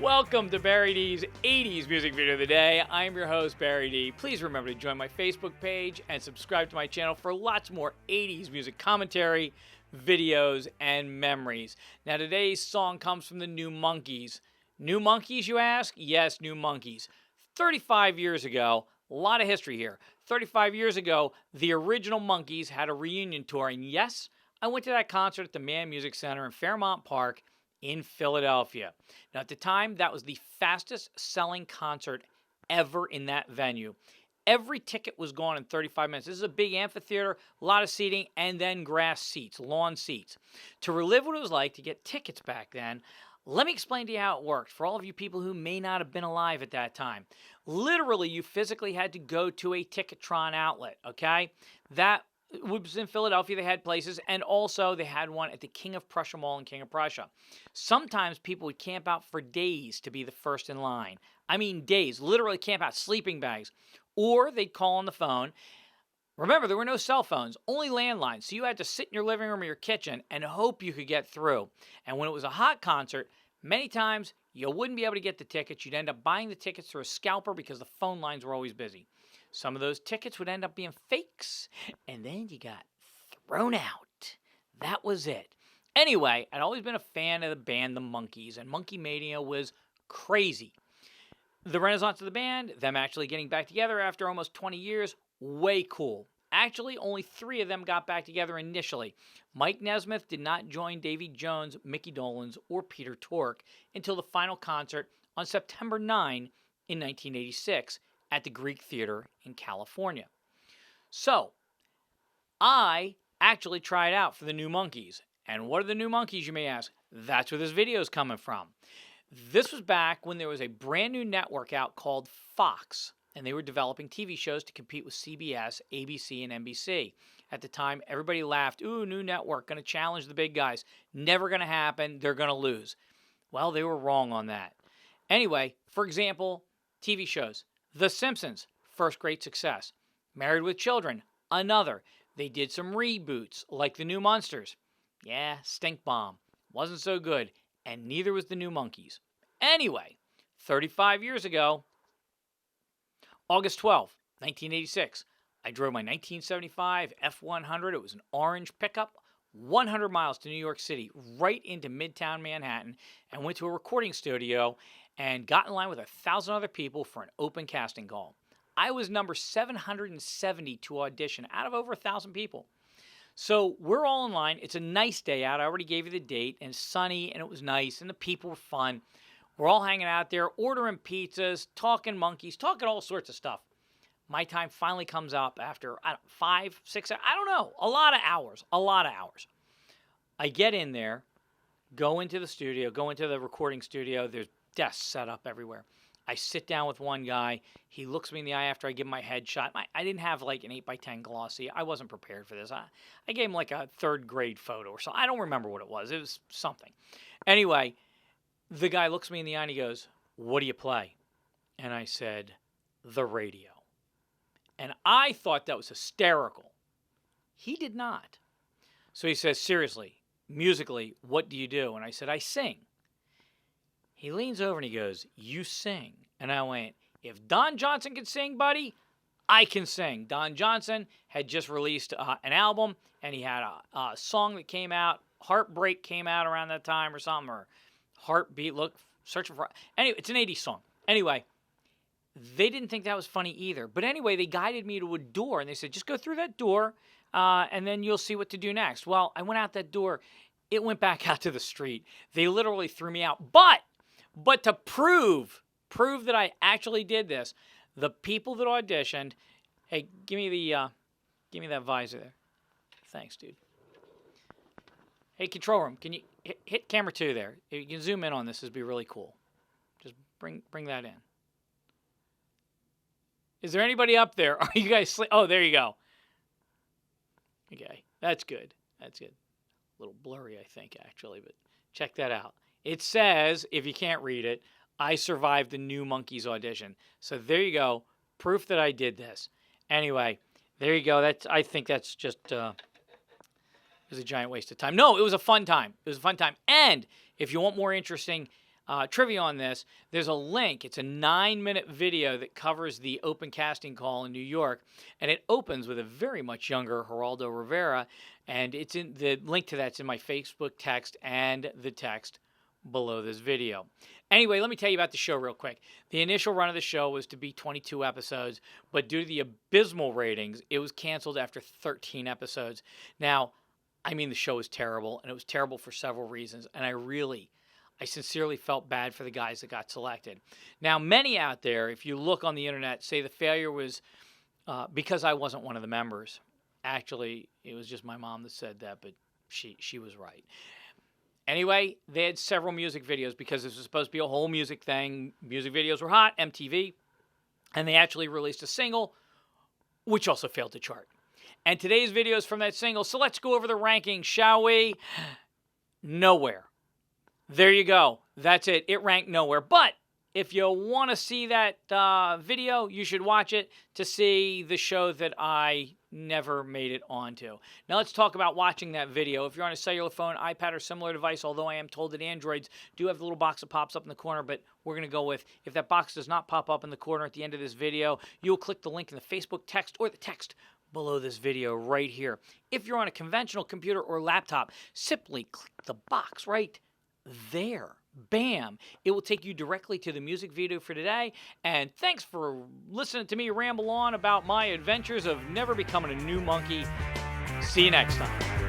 Welcome to Barry D's 80s Music Video of the Day. I'm your host, Barry D. Please remember to join my Facebook page and subscribe to my channel for lots more 80s music commentary, videos, and memories. Now, today's song comes from the New Monkees. New Monkees, you ask? Yes, New Monkees. 35 years ago, a lot of history here. 35 years ago, the original Monkees had a reunion tour, and yes, I went to that concert at the Mann Music Center in Fairmount Park in Philadelphia. Now, at the time, that was the fastest selling concert ever in that venue. Every ticket was gone in 35 minutes. This is a big amphitheater, a lot of seating, and then grass seats, lawn seats. To relive what it was like to get tickets back then, let me explain to you how it worked for all of you people who may not have been alive at that time. Literally, you physically had to go to a Ticketron outlet, okay? That was in Philadelphia. They had places, and also they had one at the King of Prussia Mall in King of Prussia. Sometimes people would camp out for days to be the first in line. I mean days, literally camp out, sleeping bags. Or they'd call on the phone. Remember, there were no cell phones, only landlines, so you had to sit in your living room or your kitchen and hope you could get through. And when it was a hot concert, many times you wouldn't be able to get the tickets. You'd end up buying the tickets through a scalper because the phone lines were always busy. Some of those tickets would end up being fakes, and then you got thrown out. That was it. Anyway, I'd always been a fan of the band The Monkees, and Monkey Mania was crazy. The renaissance of the band, them actually getting back together after almost 20 years, way cool. Actually, only 3 of them got back together initially. Mike Nesmith did not join Davy Jones, Mickey Dolenz, or Peter Tork until the final concert on September 9 in 1986 at the Greek Theater in California. So, I actually tried out for the New Monkees. And what are the New Monkees, you may ask? That's where this video is coming from. This was back when there was a brand new network out called Fox, and they were developing TV shows to compete with CBS, ABC, and NBC. At the time, everybody laughed, ooh, new network, going to challenge the big guys. Never going to happen, they're going to lose. Well, they were wrong on that. Anyway, for example, TV shows. The Simpsons, first great success. Married with Children, another. They did some reboots, like the new Munsters. Yeah, stink bomb. Wasn't so good, and neither was the New Monkees. Anyway, 35 years ago, August 12, 1986, I drove my 1975 F100. It was an orange pickup, 100 miles to New York City, right into Midtown Manhattan, and went to a recording studio and got in line with 1,000 other people for an open casting call. I was number 770 to audition out of over 1,000 people. So we're all in line. It's a nice day out. I already gave you the date, and it's sunny, and it was nice, and the people were fun. We're all hanging out there, ordering pizzas, talking Monkees, talking all sorts of stuff. My time finally comes up after 5, 6, I don't know, a lot of hours. I get in there, go into the studio, go into the recording studio. There's desks set up everywhere. I sit down with one guy. He looks me in the eye after I give him my headshot. I didn't have like an 8x10 glossy. I wasn't prepared for this. I gave him like a 3rd grade photo or so. I don't remember what it was. It was something. Anyway, the guy looks me in the eye and he goes, "What do you play?" And I said, "The radio." And I thought that was hysterical. He did not. So he says, "Seriously, musically, what do you do?" And I said, "I sing." He leans over and he goes, "You sing?" And I went, "If Don Johnson can sing, buddy, I can sing." Don Johnson had just released an album, and he had a song that came out. Heartbreak came out around that time or something, or Heartbeat. Look, searching for. Anyway, it's an 80s song. Anyway, they didn't think that was funny either. But anyway, they guided me to a door, and they said, "Just go through that door, and then you'll see what to do next." Well, I went out that door. It went back out to the street. They literally threw me out. But to prove that I actually did this, the people that auditioned, hey, give me that visor there. Thanks, dude. Hey, control room, can you hit camera 2 there? If you can zoom in on this, it'd be really cool. Just bring that in. Is there anybody up there? Are you guys oh, there you go. Okay, that's good. That's good. A little blurry, I think, actually, but check that out. It says, if you can't read it, I survived the New Monkees audition. So there you go. Proof that I did this. Anyway, there you go. I think that's just it was a giant waste of time. No, it was a fun time. It was a fun time. And if you want more interesting trivia on this. There's a link. It's a 9-minute video that covers the open casting call in New York, and it opens with a very much younger Geraldo Rivera, and it's in the link to that's in my Facebook text and the text below this video. Anyway, let me tell you about the show real quick. The initial run of the show was to be 22 episodes, but due to the abysmal ratings, it was canceled after 13 episodes. Now, I mean, the show was terrible, and it was terrible for several reasons, and I sincerely felt bad for the guys that got selected. Now, many out there, if you look on the internet, say the failure was because I wasn't one of the members. Actually, it was just my mom that said that, but she was right. Anyway, they had several music videos because this was supposed to be a whole music thing. Music videos were hot, MTV, and they actually released a single, which also failed to chart. And today's video is from that single, so let's go over the rankings, shall we? Nowhere. There you go. That's it. It ranked nowhere. But if you want to see that video, you should watch it to see the show that I never made it onto. Now let's talk about watching that video. If you're on a cellular phone, iPad, or similar device, although I am told that Androids do have the little box that pops up in the corner, but we're going to go with, if that box does not pop up in the corner at the end of this video, you'll click the link in the Facebook text or the text below this video right here. If you're on a conventional computer or laptop, simply click the box right there. Bam! It will take you directly to the music video for today. And thanks for listening to me ramble on about my adventures of never becoming a new monkey. See you next time.